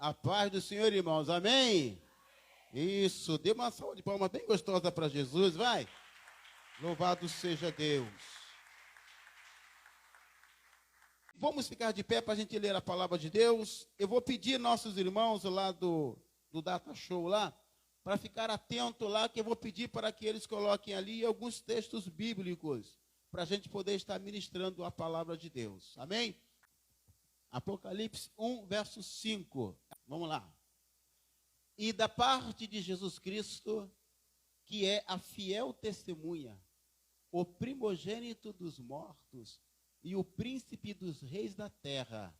A paz do Senhor, irmãos. Amém? Isso. Dê uma salva de palmas bem gostosa para Jesus. Vai. Louvado seja Deus. Vamos ficar de pé para a gente ler a palavra de Deus. Eu vou pedir nossos irmãos lá do Data Show lá, para ficar atento lá, que eu vou pedir para que eles coloquem ali alguns textos bíblicos, para a gente poder estar ministrando a palavra de Deus. Amém? Apocalipse 1, verso 5. Vamos lá. E da parte de Jesus Cristo, que é a fiel testemunha, o primogênito dos mortos e o príncipe dos reis da terra,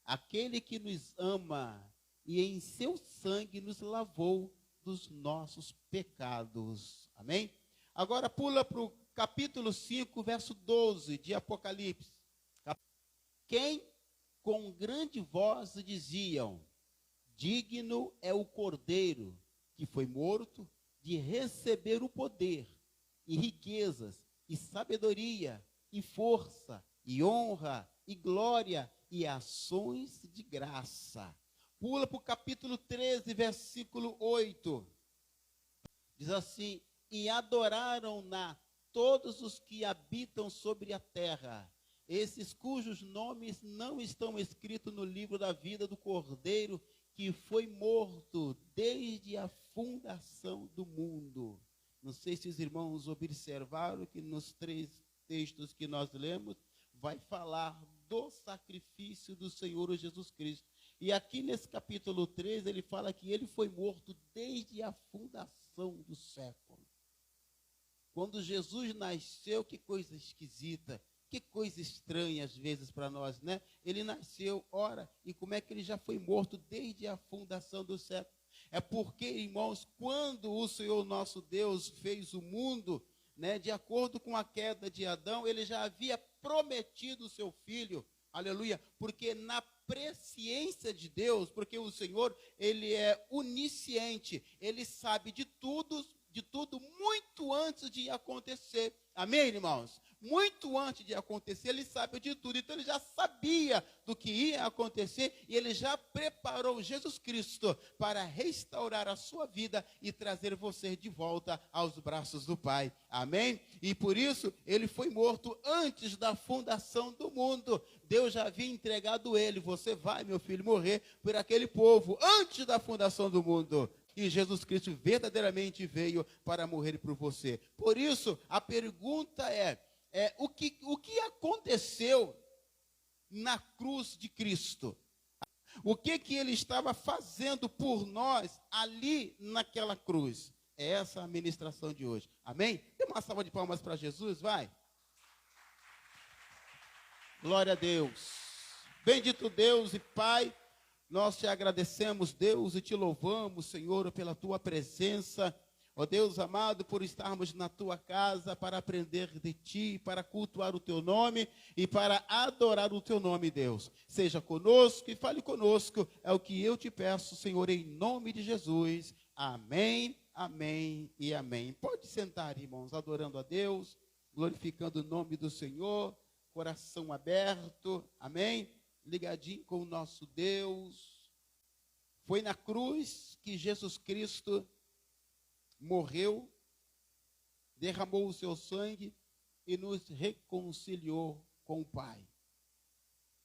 aquele que nos ama e em seu sangue nos lavou dos nossos pecados. Amém? Agora pula para o capítulo 5, verso 12 de Apocalipse. Quem com grande voz diziam: digno é o Cordeiro que foi morto de receber o poder e riquezas e sabedoria e força e honra e glória e ações de graça. Pula para o capítulo 13, versículo 8. Diz assim: e adoraram-na todos os que habitam sobre a terra, esses cujos nomes não estão escritos no livro da vida do Cordeiro, que foi morto desde a fundação do mundo. Não sei se os irmãos observaram que nos 3 textos que nós lemos, vai falar do sacrifício do Senhor Jesus Cristo. E aqui nesse capítulo 3, ele fala que ele foi morto desde a fundação do século. Quando Jesus nasceu, que coisa esquisita, que coisa estranha às vezes para nós, né? Ele nasceu, ora, e como é que ele já foi morto desde a fundação do século? É porque, irmãos, quando o Senhor nosso Deus fez o mundo, né, de acordo com a queda de Adão, ele já havia prometido o seu filho, aleluia, porque na presciência de Deus, porque o Senhor, ele é onisciente, ele sabe de tudo muito antes de acontecer. Amém, irmãos? Muito antes de acontecer, ele sabe de tudo. Então, ele já sabia do que ia acontecer e ele já preparou Jesus Cristo para restaurar a sua vida e trazer você de volta aos braços do Pai. Amém? E por isso, ele foi morto antes da fundação do mundo. Deus já havia entregado ele. Você vai, meu filho, morrer por aquele povo antes da fundação do mundo. E Jesus Cristo verdadeiramente veio para morrer por você. Por isso, a pergunta é o que aconteceu na cruz de Cristo? O que ele estava fazendo por nós ali naquela cruz? É essa a ministração de hoje. Amém? Dê uma salva de palmas para Jesus, vai. Glória a Deus. Bendito Deus e Pai, nós te agradecemos, Deus, e te louvamos, Senhor, pela tua presença. Ó Deus amado, por estarmos na tua casa para aprender de ti, para cultuar o teu nome e para adorar o teu nome, Deus. Seja conosco e fale conosco, é o que eu te peço, Senhor, em nome de Jesus. Amém, amém e amém. Pode sentar, irmãos, adorando a Deus, glorificando o nome do Senhor, coração aberto, amém? Ligadinho com o nosso Deus. Foi na cruz que Jesus Cristo morreu, derramou o seu sangue e nos reconciliou com o Pai.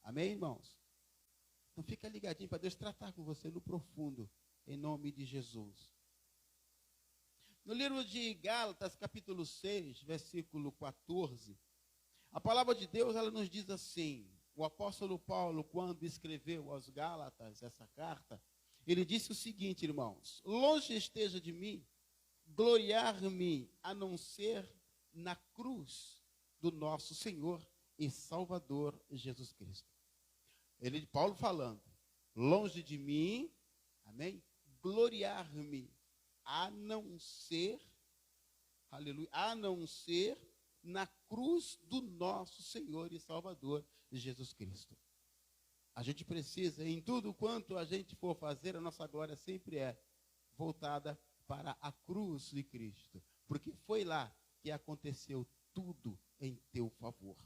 Amém, irmãos? Então fica ligadinho para Deus tratar com você no profundo, em nome de Jesus. No livro de Gálatas, capítulo 6, versículo 14, a palavra de Deus, ela nos diz assim: o apóstolo Paulo, quando escreveu aos Gálatas essa carta, ele disse o seguinte, irmãos: longe esteja de mim gloriar-me a não ser na cruz do nosso Senhor e Salvador Jesus Cristo. Paulo falando, longe de mim, amém, gloriar-me a não ser, aleluia, a não ser na cruz do nosso Senhor e Salvador Jesus Cristo. A gente precisa, em tudo quanto a gente for fazer, a nossa glória sempre é voltada para a cruz de Cristo, porque foi lá que aconteceu tudo em teu favor.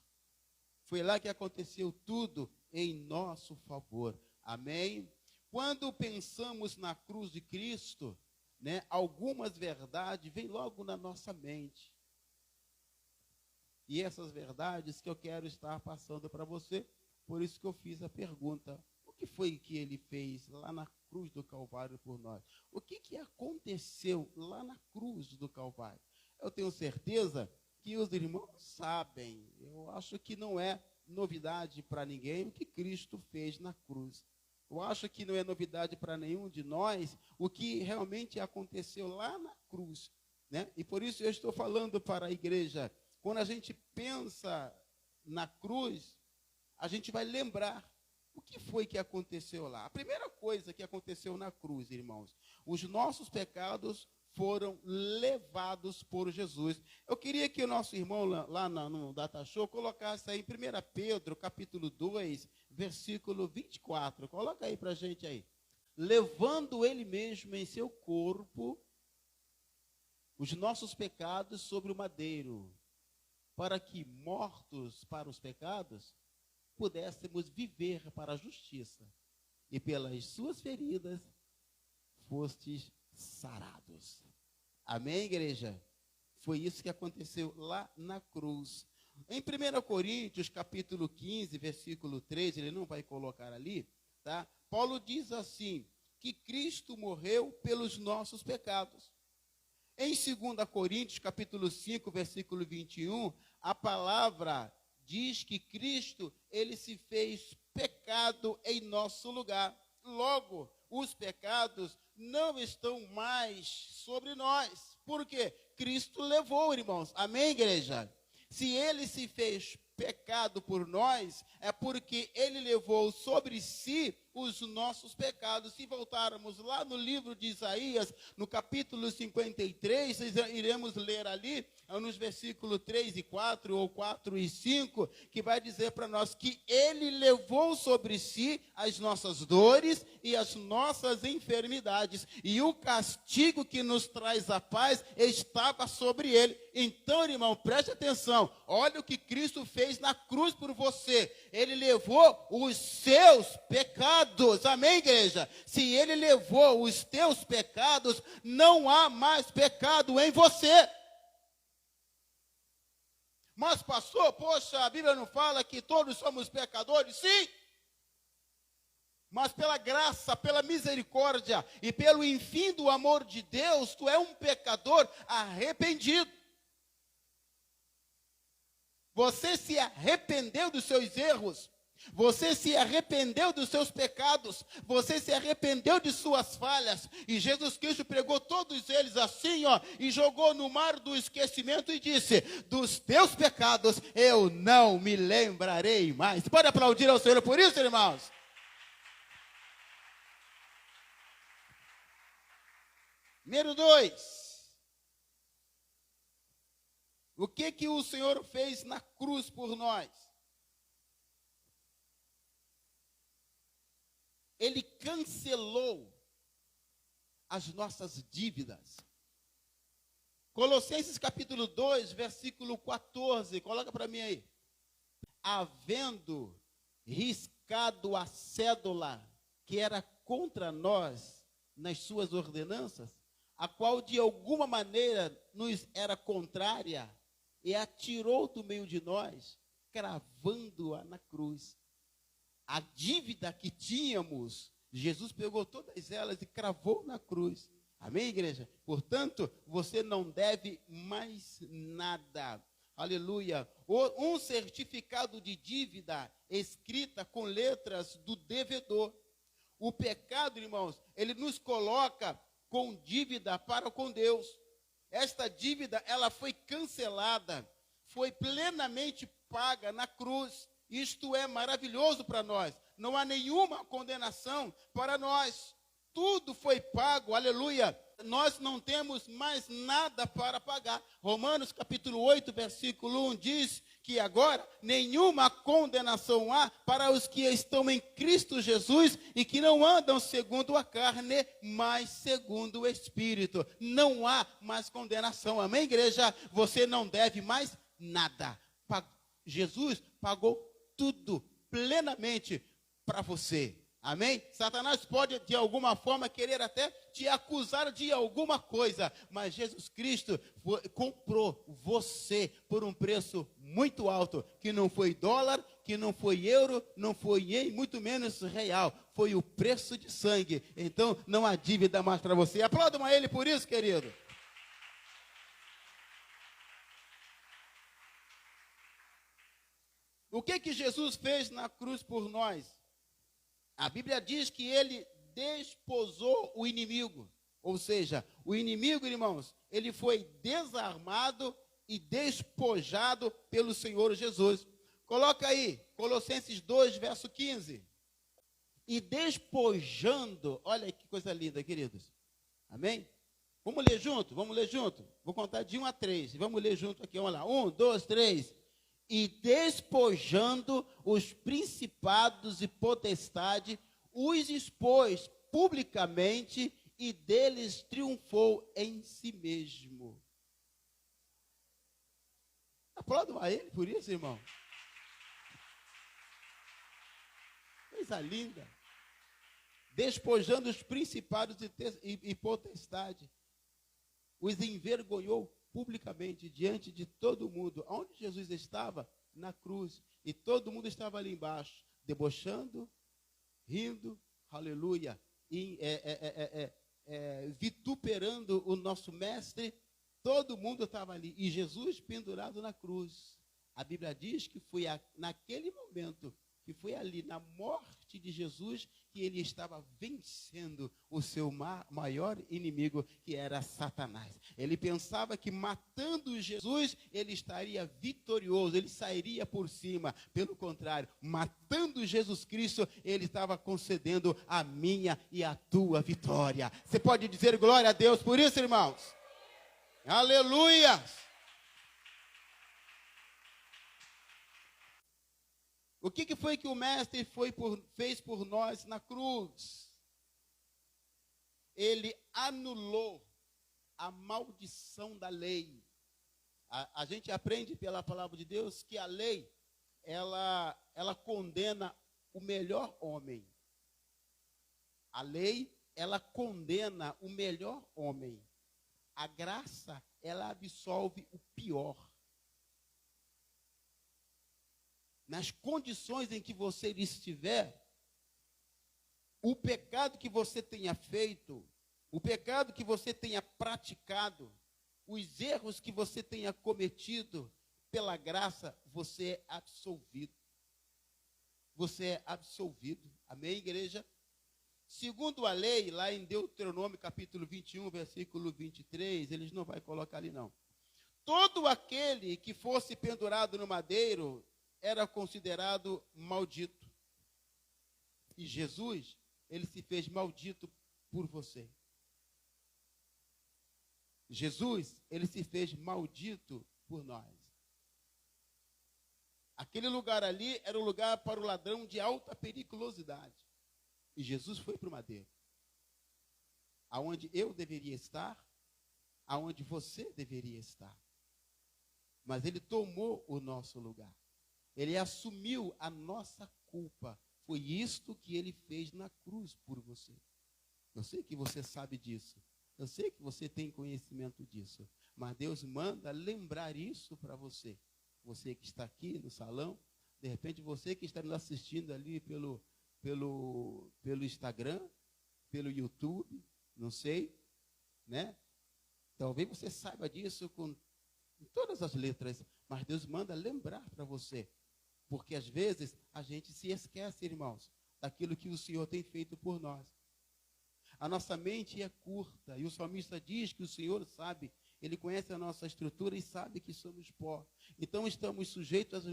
Foi lá que aconteceu tudo em nosso favor. Amém? Quando pensamos na cruz de Cristo, né, algumas verdades vêm logo na nossa mente. E essas verdades que eu quero estar passando para você, por isso que eu fiz a pergunta. O que foi que ele fez lá na cruz do Calvário por nós? O que aconteceu lá na cruz do Calvário? Eu tenho certeza que os irmãos sabem. Eu acho que não é novidade para ninguém o que Cristo fez na cruz. Eu acho que não é novidade para nenhum de nós o que realmente aconteceu lá na cruz, né? E por isso eu estou falando para a igreja. Quando a gente pensa na cruz, a gente vai lembrar o que foi que aconteceu lá. A primeira coisa que aconteceu na cruz, irmãos, os nossos pecados foram levados por Jesus. Eu queria que o nosso irmão lá no Data Show colocasse aí em 1 Pedro, capítulo 2, versículo 24. Coloca aí para a gente aí. Levando ele mesmo em seu corpo os nossos pecados sobre o madeiro, para que, mortos para os pecados, pudéssemos viver para a justiça. E pelas suas feridas fostes sarados. Amém, igreja? Foi isso que aconteceu lá na cruz. Em 1 Coríntios, capítulo 15, versículo 3, ele não vai colocar ali, tá? Paulo diz assim, que Cristo morreu pelos nossos pecados. Em 2 Coríntios, capítulo 5, versículo 21, a palavra diz que Cristo, ele se fez pecado em nosso lugar. Logo, os pecados não estão mais sobre nós. Por quê? Cristo levou, irmãos. Amém, igreja? Se ele se fez pecado por nós, é porque ele levou sobre si os nossos pecados. Se voltarmos lá no livro de Isaías, no capítulo 53, iremos ler ali, nos versículos 3 e 4, ou 4 e 5, que vai dizer para nós que ele levou sobre si as nossas dores e as nossas enfermidades, e o castigo que nos traz a paz estava sobre ele. Então, irmão, preste atenção, olha o que Cristo fez na cruz por você. Ele levou os seus pecados. Amém, igreja? Se ele levou os teus pecados, não há mais pecado em você. Mas, pastor, poxa, a Bíblia não fala que todos somos pecadores? Sim. Mas pela graça, pela misericórdia e pelo infindo amor de Deus, tu é um pecador arrependido. Você se arrependeu dos seus erros. Você se arrependeu dos seus pecados. Você se arrependeu de suas falhas. E Jesus Cristo pregou todos eles assim, ó, e jogou no mar do esquecimento e disse: dos teus pecados eu não me lembrarei mais. Pode aplaudir ao Senhor por isso, irmãos? Número 2. O que o Senhor fez na cruz por nós? Ele cancelou as nossas dívidas. Colossenses capítulo 2, versículo 14, coloca para mim aí. Havendo riscado a cédula que era contra nós nas suas ordenanças, a qual de alguma maneira nos era contrária, e atirou do meio de nós, cravando-a na cruz. A dívida que tínhamos, Jesus pegou todas elas e cravou na cruz. Amém, igreja? Portanto, você não deve mais nada. Aleluia. Um certificado de dívida escrita com letras do devedor. O pecado, irmãos, ele nos coloca com dívida para com Deus. Esta dívida, ela foi cancelada, foi plenamente paga na cruz. Isto é maravilhoso para nós. Não há nenhuma condenação para nós. Tudo foi pago, aleluia. Nós não temos mais nada para pagar. Romanos capítulo 8, versículo 1 diz que agora nenhuma condenação há para os que estão em Cristo Jesus e que não andam segundo a carne, mas segundo o Espírito. Não há mais condenação. Amém, igreja? Você não deve mais nada. Jesus pagou tudo plenamente para você. Amém? Satanás pode, de alguma forma, querer até te acusar de alguma coisa, mas Jesus Cristo comprou você por um preço muito alto, que não foi dólar, que não foi euro, não foi ien, muito menos real, foi o preço de sangue. Então, não há dívida mais para você. Aplaudam a Ele por isso, querido. O que Jesus fez na cruz por nós? A Bíblia diz que ele desposou o inimigo. Ou seja, o inimigo, irmãos, ele foi desarmado e despojado pelo Senhor Jesus. Coloca aí, Colossenses 2, verso 15. E despojando, olha que coisa linda, queridos. Amém? Vamos ler junto? Vamos ler junto? Vou contar de 1 a 3. Vamos ler junto aqui, vamos lá. 1, 2, 3. E despojando os principados e potestade, os expôs publicamente e deles triunfou em si mesmo. Aplaudam a ele por isso, irmão. Coisa linda. Despojando os principados e potestade, os envergonhou publicamente, diante de todo mundo. Onde Jesus estava? Na cruz. E todo mundo estava ali embaixo, debochando, rindo, aleluia, e vituperando o nosso mestre. Todo mundo estava ali. E Jesus pendurado na cruz. A Bíblia diz que foi naquele momento, que foi ali na morte de Jesus, que ele estava vencendo o seu maior inimigo, que era Satanás. Ele pensava que matando Jesus, ele estaria vitorioso, ele sairia por cima. Pelo contrário, matando Jesus Cristo, ele estava concedendo a minha e a tua vitória. Você pode dizer glória a Deus por isso, irmãos? Aleluia! O que foi que o mestre fez por nós na cruz? Ele anulou a maldição da lei. A gente aprende pela palavra de Deus que a lei, ela condena o melhor homem. A lei, ela condena o melhor homem. A graça, ela absolve o pior. Nas condições em que você estiver, o pecado que você tenha feito, o pecado que você tenha praticado, os erros que você tenha cometido, pela graça, você é absolvido. Você é absolvido. Amém, igreja? Segundo a lei, lá em Deuteronômio, capítulo 21, versículo 23, eles não vão colocar ali não. Todo aquele que fosse pendurado no madeiro era considerado maldito. E Jesus, ele se fez maldito por você. Jesus, ele se fez maldito por nós. Aquele lugar ali era um lugar para o ladrão de alta periculosidade. E Jesus foi para o madeiro. Aonde eu deveria estar, aonde você deveria estar. Mas ele tomou o nosso lugar. Ele assumiu a nossa culpa. Foi isto que ele fez na cruz por você. Eu sei que você sabe disso. Eu sei que você tem conhecimento disso. Mas Deus manda lembrar isso para você. Você que está aqui no salão. De repente você que está nos assistindo ali pelo Instagram, pelo YouTube. Não sei. Né? Talvez você saiba disso com todas as letras. Mas Deus manda lembrar para você. Porque às vezes a gente se esquece, irmãos, daquilo que o Senhor tem feito por nós. A nossa mente é curta e o salmista diz que o Senhor sabe, ele conhece a nossa estrutura e sabe que somos pó. Então estamos sujeitos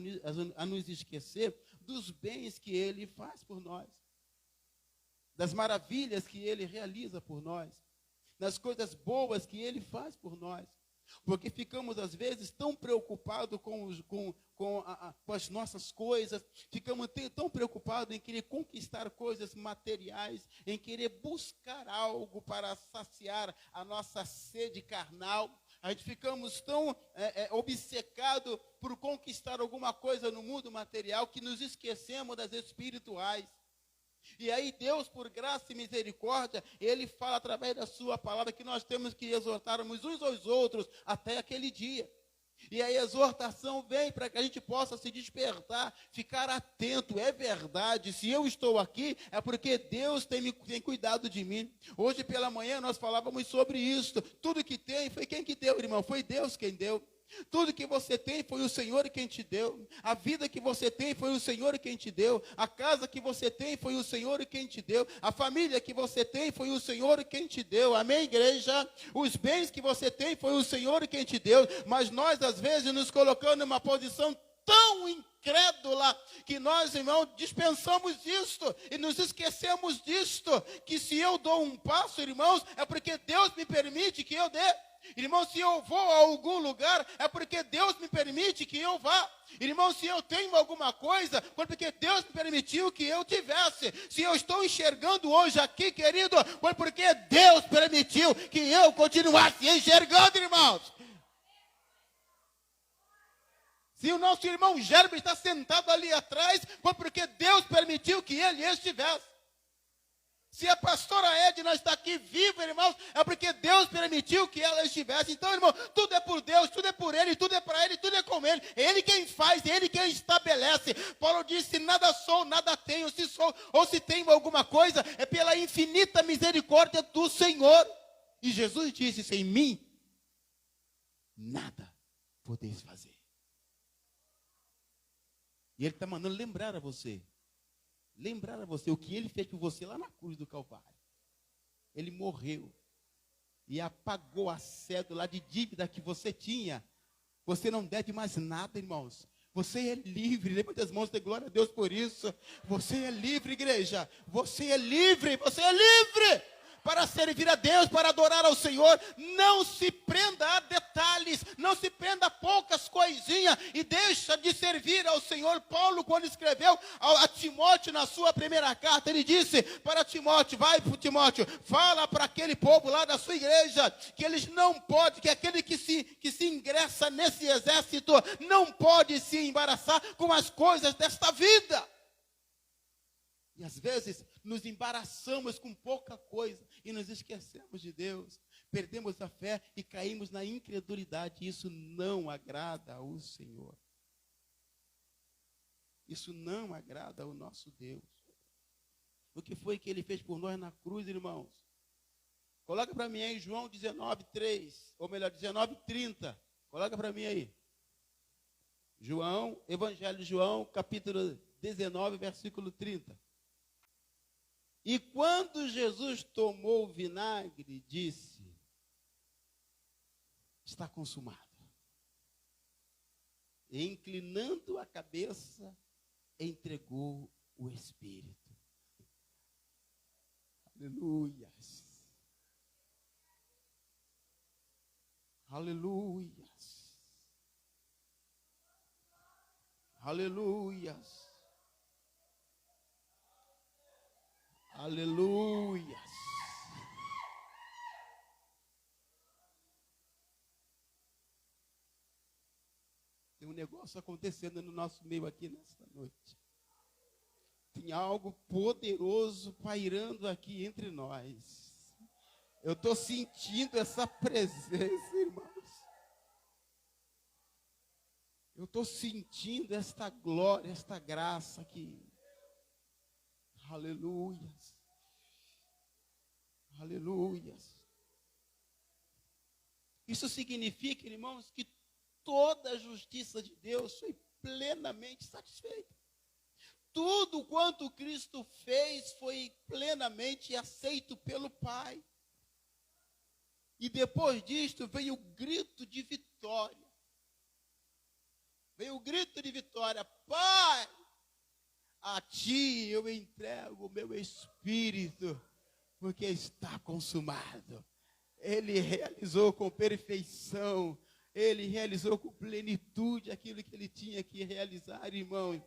a nos esquecer dos bens que ele faz por nós, das maravilhas que ele realiza por nós, das coisas boas que ele faz por nós. Porque ficamos, às vezes, tão preocupados com as nossas coisas, ficamos tão preocupados em querer conquistar coisas materiais, em querer buscar algo para saciar a nossa sede carnal. A gente ficamos tão obcecados por conquistar alguma coisa no mundo material que nos esquecemos das espirituais. E aí Deus, por graça e misericórdia, Ele fala através da sua palavra que nós temos que exortarmos uns aos outros até aquele dia. E a exortação vem para que a gente possa se despertar, ficar atento. É verdade, se eu estou aqui, é porque Deus tem cuidado de mim. Hoje pela manhã nós falávamos sobre isso. Tudo que tem, foi quem que deu, irmão? Foi Deus quem deu. Tudo que você tem foi o Senhor quem te deu. A vida que você tem foi o Senhor quem te deu. A casa que você tem foi o Senhor quem te deu. A família que você tem foi o Senhor quem te deu. Amém, igreja? Os bens que você tem foi o Senhor quem te deu. Mas nós, às vezes, nos colocamos numa posição tão incrédula que nós, irmãos, dispensamos disto e nos esquecemos disto. Que se eu dou um passo, irmãos, é porque Deus me permite que eu dê. Irmão, se eu vou a algum lugar, é porque Deus me permite que eu vá. Irmão, se eu tenho alguma coisa, foi porque Deus me permitiu que eu tivesse. Se eu estou enxergando hoje aqui, querido, foi porque Deus permitiu que eu continuasse enxergando, irmãos. Se o nosso irmão Gerber está sentado ali atrás, foi porque Deus permitiu que ele estivesse. Se a pastora Edna está aqui viva, irmãos, é porque Deus permitiu que ela estivesse. Então, irmão, tudo é por Deus, tudo é por Ele, tudo é para Ele, tudo é com Ele. É Ele quem faz, é Ele quem estabelece. Paulo disse, nada sou, nada tenho. Se sou ou se tenho alguma coisa, é pela infinita misericórdia do Senhor. E Jesus disse, sem mim, nada podeis fazer. E Ele está mandando lembrar a você o que Ele fez por você lá na cruz do Calvário. Ele morreu e apagou a cédula de dívida que você tinha. Você não deve mais nada, irmãos. Você é livre. Levante as mãos, dê glória a Deus por isso. Você é livre, igreja. Você é livre, você é livre para servir a Deus, para adorar ao Senhor. Não se prenda a detalhes, não se prenda a poucas coisinhas e deixa de servir ao Senhor. Paulo, quando escreveu a Timóteo na sua primeira carta, ele disse para Timóteo, vai para Timóteo, fala para aquele povo lá da sua igreja, que eles não podem, que aquele que se ingressa nesse exército, não pode se embaraçar com as coisas desta vida. E às vezes nos embaraçamos com pouca coisa e nos esquecemos de Deus. Perdemos a fé e caímos na incredulidade. Isso não agrada ao Senhor. Isso não agrada ao nosso Deus. O que foi que Ele fez por nós na cruz, irmãos? Coloca para mim aí João 19:3, ou melhor, 19:30. Coloca para mim aí. João, Evangelho de João, capítulo 19, versículo 30. E quando Jesus tomou o vinagre, disse, está consumado. E inclinando a cabeça, entregou o Espírito. Aleluias. Aleluias. Aleluias. Aleluias. Tem um negócio acontecendo no nosso meio aqui nesta noite. Tem algo poderoso pairando aqui entre nós. Eu estou sentindo essa presença, irmãos. Eu estou sentindo esta glória, esta graça aqui. Aleluias. Aleluias. Isso significa, irmãos, que toda a justiça de Deus foi plenamente satisfeita. Tudo quanto Cristo fez foi plenamente aceito pelo Pai. E depois disto veio o grito de vitória. Veio o grito de vitória. Pai, a ti eu entrego o meu espírito, porque está consumado. Ele realizou com perfeição, ele realizou com plenitude aquilo que ele tinha que realizar, irmão.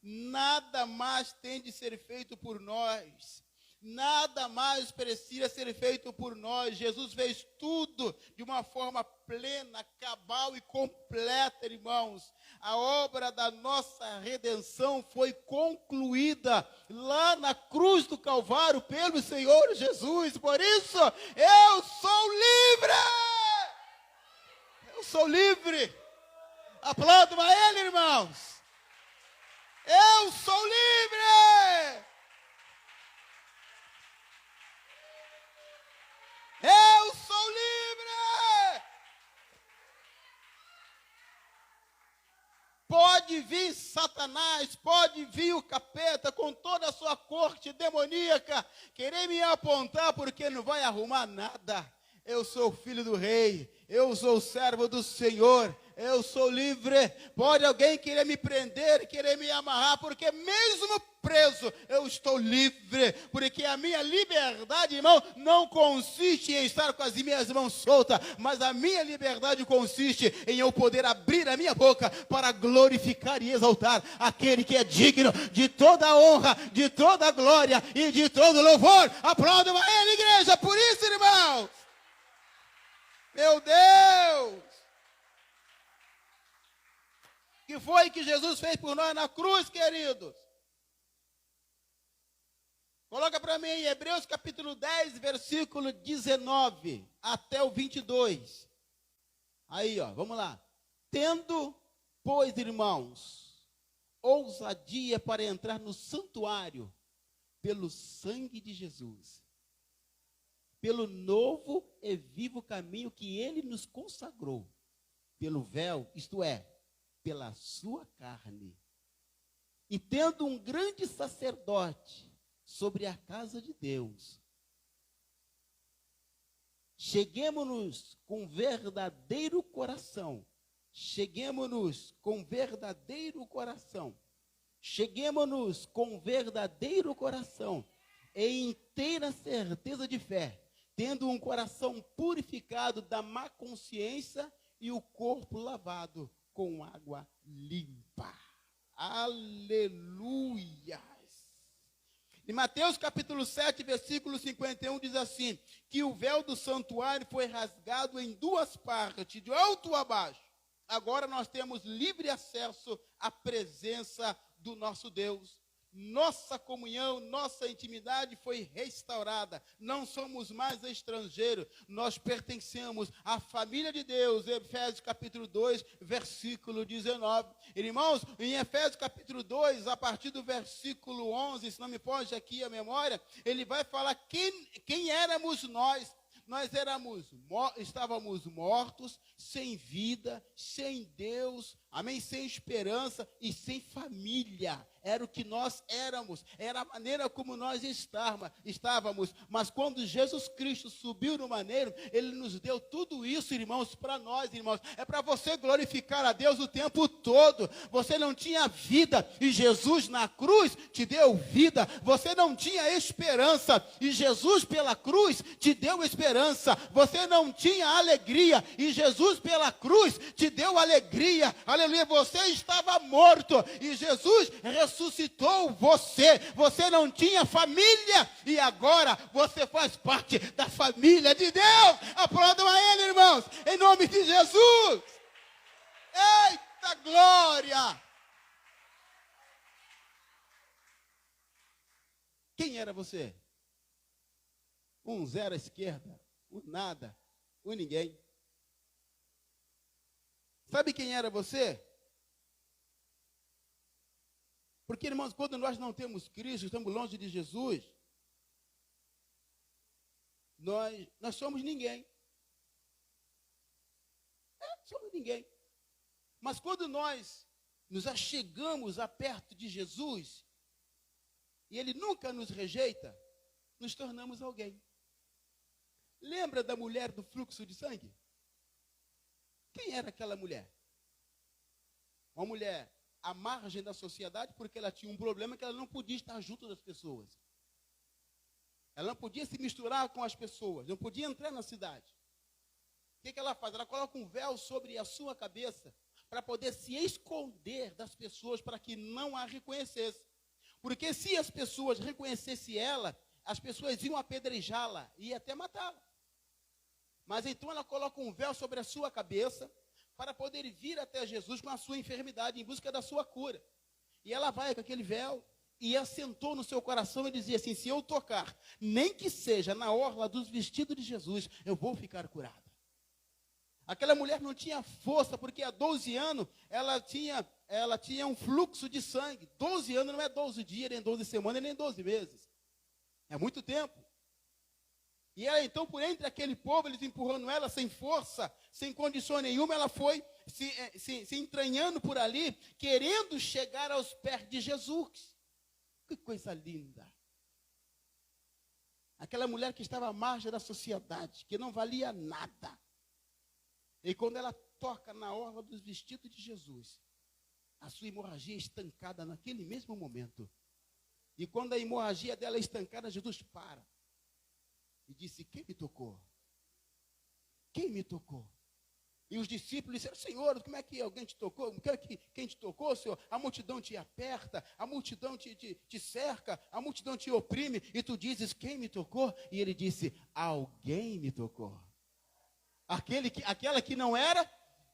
Nada mais tem de ser feito por nós. Nada mais precisa ser feito por nós. Jesus fez tudo de uma forma plena, cabal e completa, irmãos. A obra da nossa redenção foi concluída lá na cruz do Calvário pelo Senhor Jesus. Por isso, eu sou livre! Eu sou livre! Aplaudam a Ele, irmãos! Eu sou livre! Eu sou livre! Pode vir Satanás, pode vir o capeta com toda a sua corte demoníaca, querer me apontar porque não vai arrumar nada. Eu sou filho do rei, eu sou servo do Senhor, eu sou livre. Pode alguém querer me prender, querer me amarrar, porque mesmo preso, eu estou livre, porque a minha liberdade, irmão, não consiste em estar com as minhas mãos soltas, mas a minha liberdade consiste em eu poder abrir a minha boca para glorificar e exaltar aquele que é digno de toda a honra, de toda a glória e de todo louvor. Aplaudam a Ele, igreja, por isso, irmãos. Meu Deus! O que foi que Jesus fez por nós na cruz, queridos? Coloca para mim em Hebreus capítulo 10, versículo 19 até o 22. Aí, ó, vamos lá. Tendo, pois, irmãos, ousadia para entrar no santuário pelo sangue de Jesus, pelo novo e vivo caminho que Ele nos consagrou, pelo véu, isto é, pela sua carne. E tendo um grande sacerdote sobre a casa de Deus, cheguemo-nos com verdadeiro coração, cheguemo-nos com verdadeiro coração, cheguemo-nos com verdadeiro coração, e inteira certeza de fé, tendo um coração purificado da má consciência e o corpo lavado com água limpa. Aleluia! Em Mateus capítulo 7, versículo 51, diz assim, que o véu do santuário foi rasgado em duas partes, de alto a baixo. Agora nós temos livre acesso à presença do nosso Deus. Nossa comunhão, nossa intimidade foi restaurada. Não somos mais estrangeiros, nós pertencemos à família de Deus. Efésios capítulo 2, versículo 19. Irmãos, em Efésios capítulo 2, a partir do versículo 11, se não me foge aqui a memória, ele vai falar quem éramos nós. Nós estávamos mortos, sem vida, sem Deus, amém? Sem esperança e sem família. Era o que nós éramos, era a maneira como nós estávamos. Mas quando Jesus Cristo subiu no maneiro, Ele nos deu tudo isso, irmãos, para nós, irmãos. É para você glorificar a Deus o tempo todo. Você não tinha vida e Jesus na cruz te deu vida. Você não tinha esperança e Jesus pela cruz te deu esperança. Você não tinha alegria e Jesus pela cruz te deu alegria. Aleluia, você estava morto e Jesus ressuscitou você. Você não tinha família e agora você faz parte da família de Deus. Aplaudam a Ele, irmãos, em nome de Jesus. Eita glória! Quem era você? Um zero à esquerda, um nada, um ninguém. Sabe quem era você? Porque, irmãos, quando nós não temos Cristo, estamos longe de Jesus, nós somos ninguém. Somos ninguém. Mas quando nós nos achegamos a perto de Jesus, e Ele nunca nos rejeita, nos tornamos alguém. Lembra da mulher do fluxo de sangue? Quem era aquela mulher? Uma mulher à margem da sociedade, porque ela tinha um problema que ela não podia estar junto das pessoas. Ela não podia se misturar com as pessoas, não podia entrar na cidade. O que ela faz? Ela coloca um véu sobre a sua cabeça para poder se esconder das pessoas, para que não a reconhecesse. Porque se as pessoas reconhecessem ela, as pessoas iam apedrejá-la e até matá-la. Mas então ela coloca um véu sobre a sua cabeça para poder vir até Jesus com a sua enfermidade, em busca da sua cura. E ela vai com aquele véu e assentou no seu coração e dizia assim: se eu tocar, nem que seja na orla dos vestidos de Jesus, eu vou ficar curada. Aquela mulher não tinha força, porque há 12 anos ela tinha um fluxo de sangue. 12 anos não é 12 dias, nem 12 semanas, nem 12 meses. É muito tempo. E ela então, por entre aquele povo, eles empurrando ela sem força, sem condição nenhuma, ela foi se entranhando por ali, querendo chegar aos pés de Jesus. Que coisa linda. Aquela mulher que estava à margem da sociedade, que não valia nada. E quando ela toca na orla dos vestidos de Jesus, a sua hemorragia é estancada naquele mesmo momento. E quando a hemorragia dela é estancada, Jesus para. E disse: quem me tocou? Quem me tocou? E os discípulos disseram: Senhor, como é que alguém te tocou? Quem te tocou, Senhor? A multidão te aperta, a multidão te cerca, a multidão te oprime. E tu dizes: quem me tocou? E ele disse: alguém me tocou. Aquela que não era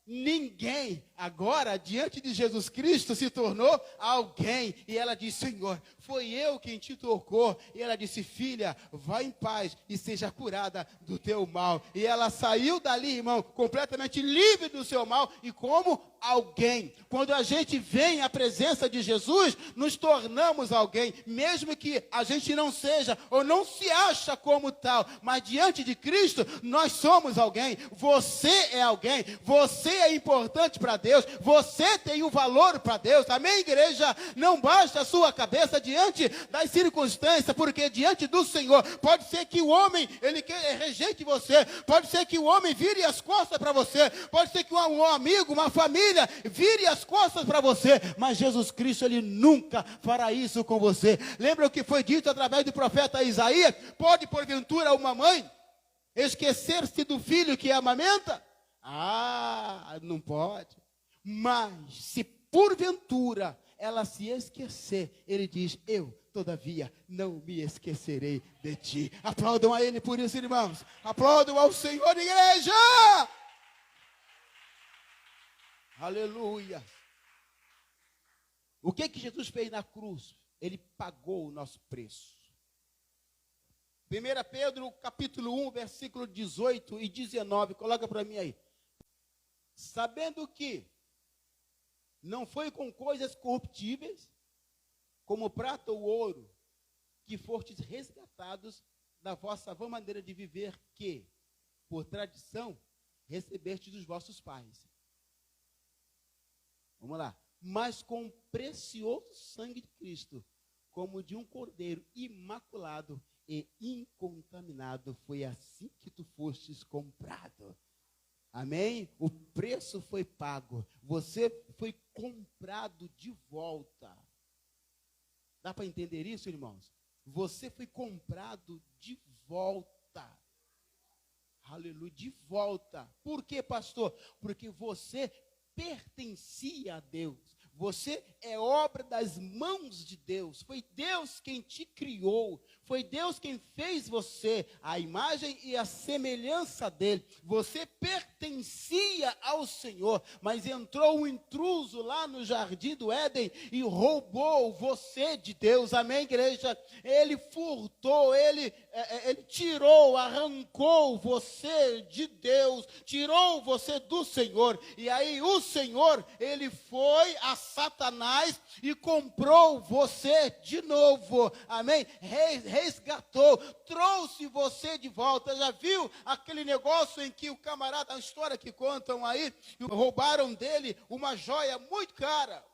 ninguém, agora, diante de Jesus Cristo, se tornou alguém. E ela disse: Senhor, foi eu quem te tocou. E ela disse: filha, vá em paz e seja curada do teu mal. E ela saiu dali, irmão, completamente livre do seu mal e como alguém. Quando a gente vem à presença de Jesus, nos tornamos alguém, mesmo que a gente não seja ou não se acha como tal, mas diante de Cristo, nós somos alguém. Você é alguém, você é importante para Deus, você tem um valor para Deus, amém, igreja? Não baixa a sua cabeça diante das circunstâncias, porque diante do Senhor, pode ser que o homem, ele rejeite você, pode ser que o homem vire as costas para você, pode ser que um amigo, uma família, vire as costas para você, mas Jesus Cristo, ele nunca fará isso com você. Lembra o que foi dito através do profeta Isaías? Pode porventura uma mãe esquecer-se do filho que amamenta? Ah, não pode. Mas se porventura ela se esquecer, ele diz: eu, todavia, não me esquecerei de ti. Aplaudam a ele por isso, irmãos. Aplaudam ao Senhor, igreja. Aleluia. O que Jesus fez na cruz? Ele pagou o nosso preço. 1 Pedro, capítulo 1, versículo 18 e 19. Coloca para mim aí. Sabendo que não foi com coisas corruptíveis, como prata ou ouro, que fostes resgatados da vossa vã maneira de viver, que, por tradição, recebestes dos vossos pais. Vamos lá. Mas com o precioso sangue de Cristo, como de um cordeiro imaculado e incontaminado, foi assim que tu fostes comprado. Amém? O preço foi pago. Você foi comprado de volta. Dá para entender isso, irmãos? Você foi comprado de volta. Aleluia, de volta. Por quê, pastor? Porque você pertencia a Deus. Você é obra das mãos de Deus. Foi Deus quem te criou. Foi Deus quem fez você, a imagem e a semelhança dele. Você pertencia ao Senhor, mas entrou um intruso lá no jardim do Éden e roubou você de Deus. Amém, igreja? Ele furtou, ele tirou, arrancou você de Deus, tirou você do Senhor. E aí o Senhor, ele foi a Satanás e comprou você de novo. Amém? Resgatou, trouxe você de volta. Já viu aquele negócio em que o camarada, a história que contam aí, roubaram dele uma joia muito cara,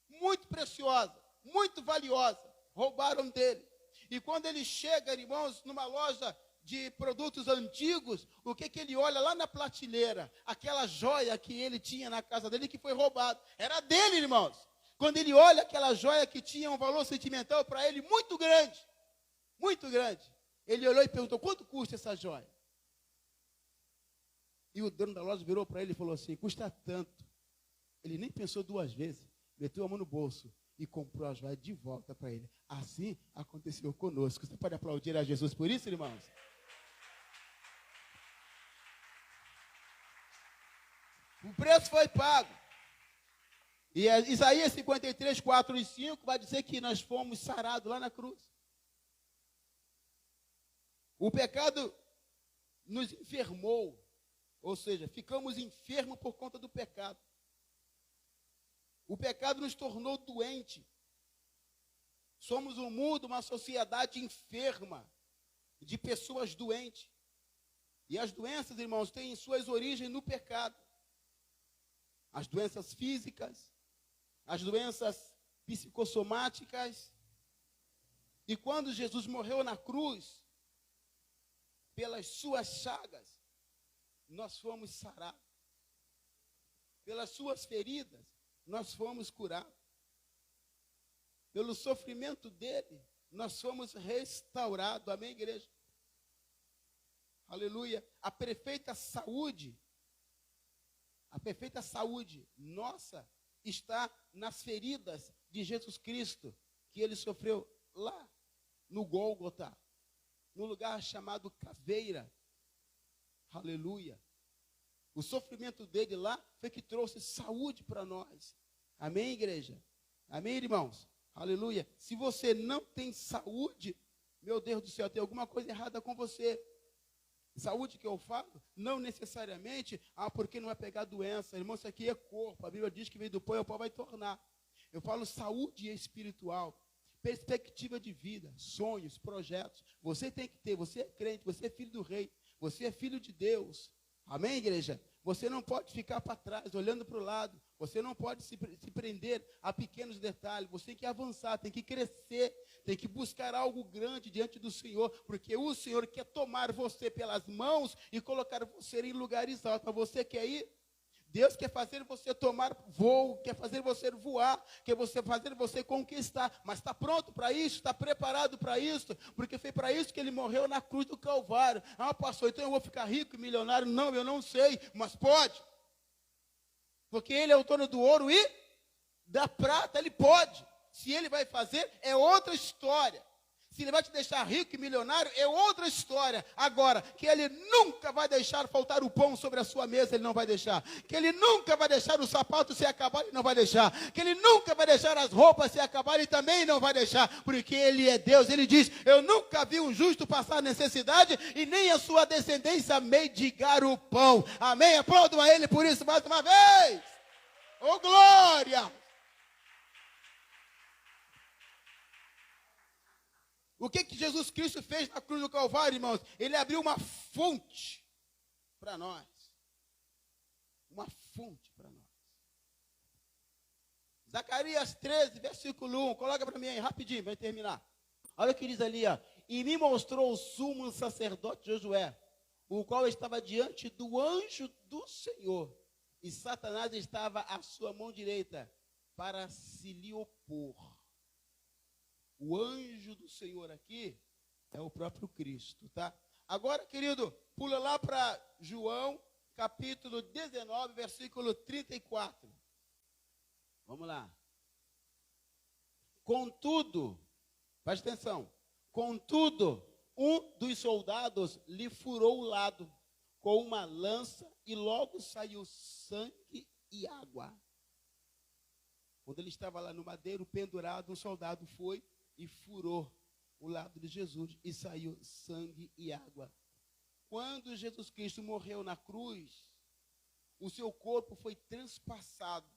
muito preciosa, muito valiosa, roubaram dele. E quando ele chega, irmãos, numa loja de produtos antigos, o que ele olha lá na prateleira? Aquela joia que ele tinha na casa dele, que foi roubado, era dele, irmãos. Quando ele olha aquela joia que tinha um valor sentimental para ele muito grande, ele olhou e perguntou: quanto custa essa joia? E o dono da loja virou para ele e falou assim: custa tanto. Ele nem pensou duas vezes, meteu a mão no bolso e comprou a joia de volta para ele. Assim aconteceu conosco. Você pode aplaudir a Jesus por isso, irmãos? O preço foi pago. E Isaías 53, 4 e 5 vai dizer que nós fomos sarados lá na cruz. O pecado nos enfermou, ou seja, ficamos enfermos por conta do pecado. O pecado nos tornou doentes. Somos um mundo, uma sociedade enferma, de pessoas doentes. E as doenças, irmãos, têm suas origens no pecado. As doenças físicas, as doenças psicossomáticas. E quando Jesus morreu na cruz, pelas suas chagas, nós fomos sarados. Pelas suas feridas, nós fomos curados. Pelo sofrimento dele, nós fomos restaurados. Amém, igreja? Aleluia. A perfeita saúde nossa está nas feridas de Jesus Cristo, que ele sofreu lá no Gólgota, no lugar chamado Caveira. Aleluia. O sofrimento dele lá foi que trouxe saúde para nós. Amém, igreja? Amém, irmãos? Aleluia. Se você não tem saúde, meu Deus do céu, tem alguma coisa errada com você. Saúde que eu falo, não necessariamente, porque não vai pegar doença. Irmão, isso aqui é corpo. A Bíblia diz que veio do pó e o pó vai tornar. Eu falo saúde espiritual, perspectiva de vida, sonhos, projetos. Você tem que ter, você é crente, você é filho do rei, você é filho de Deus. Amém, igreja? Você não pode ficar para trás, olhando para o lado. Você não pode se prender a pequenos detalhes. Você tem que avançar, tem que crescer, tem que buscar algo grande diante do Senhor, porque o Senhor quer tomar você pelas mãos e colocar você em lugares altos. Mas você quer ir? Deus quer fazer você tomar voo, quer fazer você voar, quer fazer você conquistar. Mas está pronto para isso? Está preparado para isso? Porque foi para isso que ele morreu na cruz do Calvário. Pastor, então eu vou ficar rico e milionário? Não, eu não sei, mas pode. Porque ele é o dono do ouro e da prata, ele pode. Se ele vai fazer, é outra história. Se ele vai te deixar rico e milionário, é outra história. Agora, que ele nunca vai deixar faltar o pão sobre a sua mesa, ele não vai deixar. Que ele nunca vai deixar o sapato se acabar, ele não vai deixar. Que ele nunca vai deixar as roupas se acabar, ele também não vai deixar. Porque ele é Deus, ele diz, eu nunca vi um justo passar necessidade e nem a sua descendência mendigar o pão. Amém? Aplaudam a ele por isso mais uma vez. Oh, glória! O que Jesus Cristo fez na cruz do Calvário, irmãos? Ele abriu uma fonte para nós. Uma fonte para nós. Zacarias 13, versículo 1. Coloca para mim aí, rapidinho, vai terminar. Olha o que diz ali, ó. E me mostrou o sumo sacerdote Josué, o qual estava diante do anjo do Senhor. E Satanás estava à sua mão direita para se lhe opor. O anjo do Senhor aqui é o próprio Cristo, tá? Agora, querido, pula lá para João, capítulo 19, versículo 34. Vamos lá. Contudo, preste atenção. Contudo, um dos soldados lhe furou o lado com uma lança e logo saiu sangue e água. Quando ele estava lá no madeiro pendurado, um soldado foi e furou o lado de Jesus e saiu sangue e água. Quando Jesus Cristo morreu na cruz, o seu corpo foi transpassado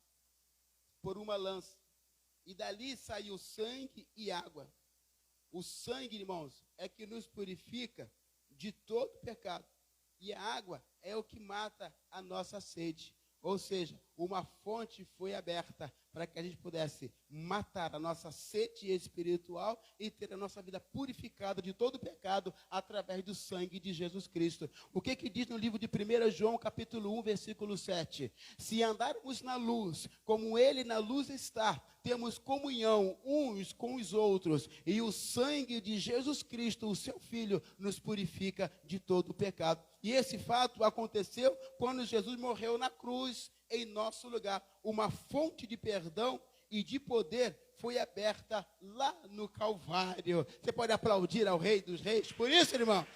por uma lança. E dali saiu sangue e água. O sangue, irmãos, é que nos purifica de todo pecado. E a água é o que mata a nossa sede. Ou seja, uma fonte foi aberta para que a gente pudesse matar a nossa sede espiritual e ter a nossa vida purificada de todo pecado através do sangue de Jesus Cristo. O que diz no livro de 1 João, capítulo 1, versículo 7? Se andarmos na luz, como ele na luz está, temos comunhão uns com os outros, e o sangue de Jesus Cristo, o seu Filho, nos purifica de todo pecado. E esse fato aconteceu quando Jesus morreu na cruz, em nosso lugar, uma fonte de perdão e de poder foi aberta lá no Calvário. Você pode aplaudir ao Rei dos Reis por isso, irmão?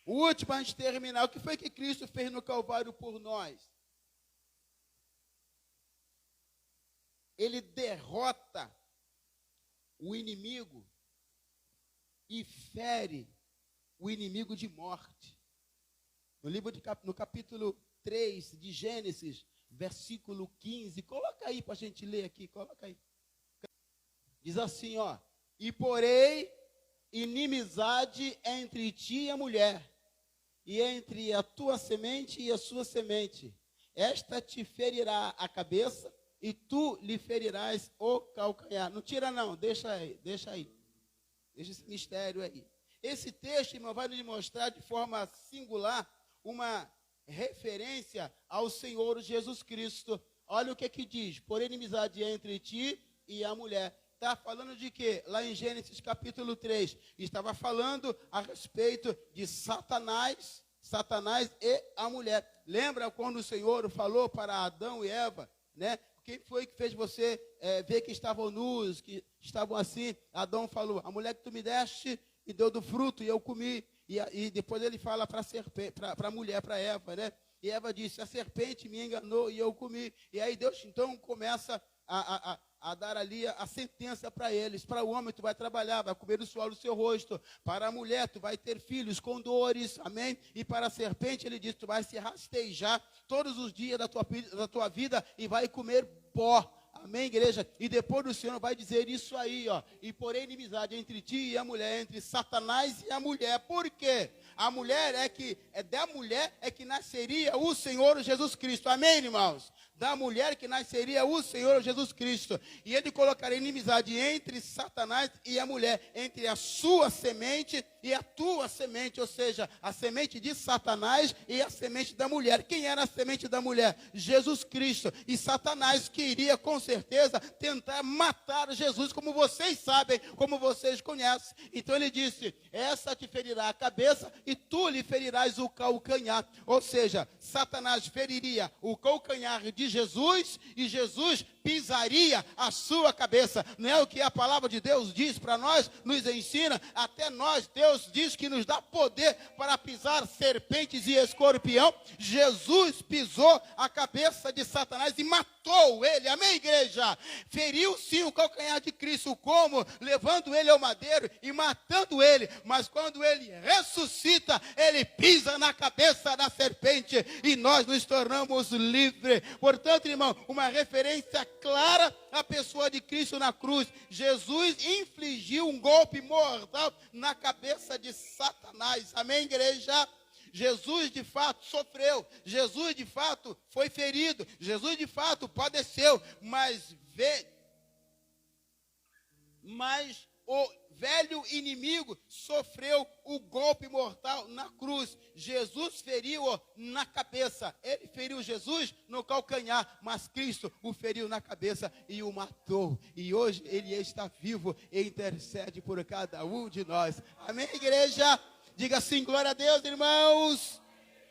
O último, antes de terminar, o que foi que Cristo fez no Calvário por nós? Ele derrota o inimigo e fere o inimigo de morte. No capítulo 3 de Gênesis, versículo 15, coloca aí para a gente ler aqui, coloca aí. Diz assim, ó: e porei inimizade entre ti e a mulher, e entre a tua semente e a sua semente. Esta te ferirá a cabeça, e tu lhe ferirás o calcanhar. Não tira não, deixa aí. Deixa esse mistério aí. Esse texto, irmão, vai nos mostrar de forma singular uma referência ao Senhor Jesus Cristo. Olha o que diz: por inimizade entre ti e a mulher. Está falando de quê? Lá em Gênesis capítulo 3, estava falando a respeito de Satanás e a mulher. Lembra quando o Senhor falou para Adão e Eva, né? Quem foi que fez você ver que estavam nus, que estavam assim? Adão falou: a mulher que tu me deste me deu do fruto e eu comi. E depois ele fala para a mulher, para Eva, né? E Eva disse: a serpente me enganou e eu comi. E aí Deus então começa a dar ali a sentença para eles. Para o homem tu vai trabalhar, vai comer o suor do seu rosto. Para a mulher tu vai ter filhos com dores, amém? E para a serpente ele diz: tu vai se rastejar todos os dias da tua vida e vai comer pó. Amém, igreja? E depois o Senhor vai dizer isso aí, ó: e porém inimizade entre ti e a mulher, entre Satanás e a mulher. Por quê? A mulher da mulher é que nasceria o Senhor Jesus Cristo. Amém, irmãos? Da mulher que nasceria o Senhor Jesus Cristo. E ele colocaria inimizade entre Satanás e a mulher, entre a sua semente e a tua semente, ou seja, a semente de Satanás e a semente da mulher. Quem era a semente da mulher? Jesus Cristo. E Satanás queria, com certeza, tentar matar Jesus, como vocês sabem, como vocês conhecem. Então ele disse: essa te ferirá a cabeça e tu lhe ferirás o calcanhar. Ou seja, Satanás feriria o calcanhar de Jesus e Jesus pisaria a sua cabeça. Não é o que a palavra de Deus diz para nós, nos ensina? Até nós, Deus diz que nos dá poder para pisar serpentes e escorpião. Jesus pisou a cabeça de Satanás e matou ele. Amém, igreja? Feriu sim o calcanhar de Cristo. Como? Levando ele ao madeiro e matando ele. Mas quando ele ressuscita, ele pisa na cabeça da serpente e nós nos tornamos livres. Portanto, irmão, uma referência clara à pessoa de Cristo na cruz. Jesus infligiu um golpe mortal na cabeça de Satanás. Amém, igreja? Jesus de fato sofreu, Jesus de fato foi ferido, Jesus de fato padeceu, mas o velho inimigo sofreu o golpe mortal na cruz. Jesus feriu-o na cabeça. Ele feriu Jesus no calcanhar, mas Cristo o feriu na cabeça e o matou. E hoje ele está vivo e intercede por cada um de nós. Amém, igreja? Diga assim: glória a Deus, irmãos.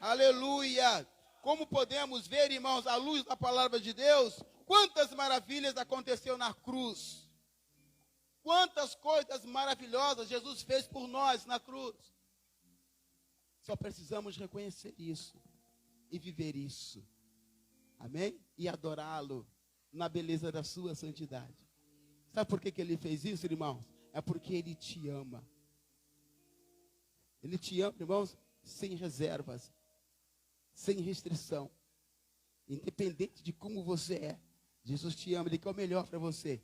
Aleluia. Como podemos ver, irmãos, à luz da palavra de Deus, quantas maravilhas aconteceu na cruz. Quantas coisas maravilhosas Jesus fez por nós na cruz. Só precisamos reconhecer isso e viver isso. Amém? E adorá-lo na beleza da sua santidade. Sabe por que ele fez isso, irmãos? É porque ele te ama. Ele te ama, irmãos, sem reservas, sem restrição. Independente de como você é, Jesus te ama, Ele quer o melhor para você.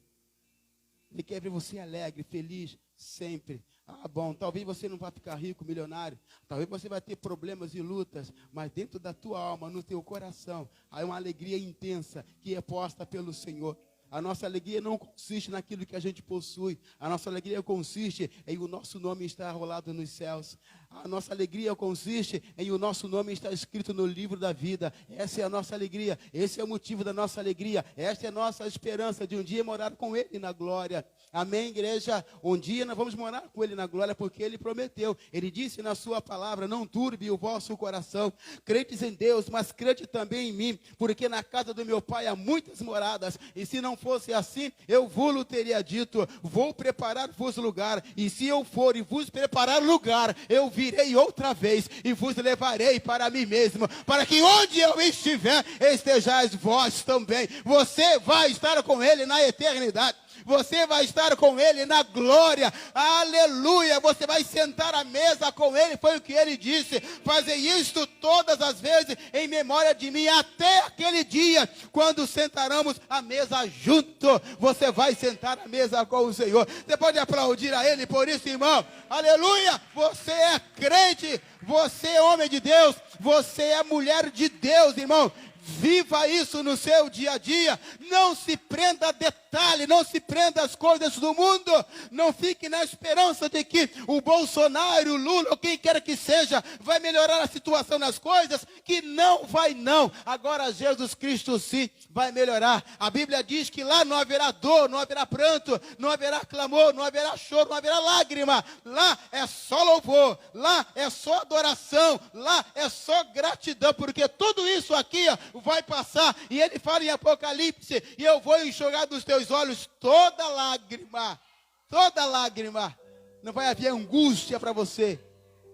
Ele quer ver você alegre, feliz, sempre. Ah, bom, talvez você não vá ficar rico, milionário. Talvez você vai ter problemas e lutas. Mas dentro da tua alma, no teu coração, há uma alegria intensa que é posta pelo Senhor. A nossa alegria não consiste naquilo que a gente possui. A nossa alegria consiste em o nosso nome estar rolado nos céus. A nossa alegria consiste em o nosso nome estar escrito no livro da vida. Essa é a nossa alegria, esse é o motivo da nossa alegria. Esta é a nossa esperança de um dia morar com Ele na glória. Amém, igreja? Um dia nós vamos morar com Ele na glória, porque Ele prometeu. Ele disse na sua palavra: não turbe o vosso coração. Credes em Deus, mas crede também em mim, porque na casa do meu Pai há muitas moradas. E se não fosse assim, eu vos teria dito: vou preparar-vos lugar. E se eu for e vos preparar lugar, eu virei outra vez e vos levarei para mim mesmo, para que onde eu estiver, estejais vós também. Você vai estar com Ele na eternidade. Você vai estar com Ele na glória, aleluia. Você vai sentar à mesa com Ele, foi o que Ele disse: fazer isto todas as vezes em memória de mim, até aquele dia, quando sentaremos à mesa junto. Você vai sentar à mesa com o Senhor. Você pode aplaudir a Ele por isso, irmão, aleluia. Você é crente, você é homem de Deus, você é mulher de Deus, irmão. Viva isso no seu dia a dia. Não se prenda a detalhe, não se prenda às coisas do mundo. Não fique na esperança de que o Bolsonaro, o Lula, ou quem quer que seja, vai melhorar a situação nas coisas, que não vai não. Agora Jesus Cristo sim vai melhorar. A Bíblia diz que lá não haverá dor, não haverá pranto, não haverá clamor, não haverá choro, não haverá lágrima. Lá é só louvor, lá é só adoração, lá é só gratidão, porque tudo isso aqui vai passar. E ele fala em Apocalipse: e eu vou enxugar dos teus olhos toda lágrima. Toda lágrima. Não vai haver angústia para você.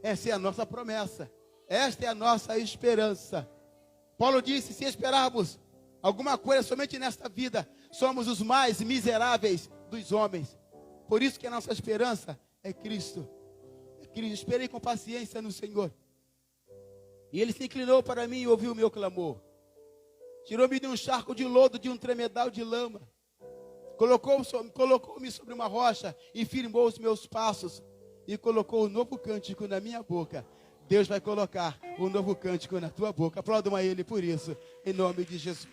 Essa é a nossa promessa. Esta é a nossa esperança. Paulo disse: se esperarmos alguma coisa somente nesta vida, somos os mais miseráveis dos homens. Por isso que a nossa esperança é Cristo. É Cristo. Esperei com paciência no Senhor, e Ele se inclinou para mim e ouviu o meu clamor. Tirou-me de um charco de lodo, de um tremedal de lama. Colocou-me sobre uma rocha e firmou os meus passos. E colocou um novo cântico na minha boca. Deus vai colocar um novo cântico na tua boca. Aplaudam a Ele por isso, em nome de Jesus.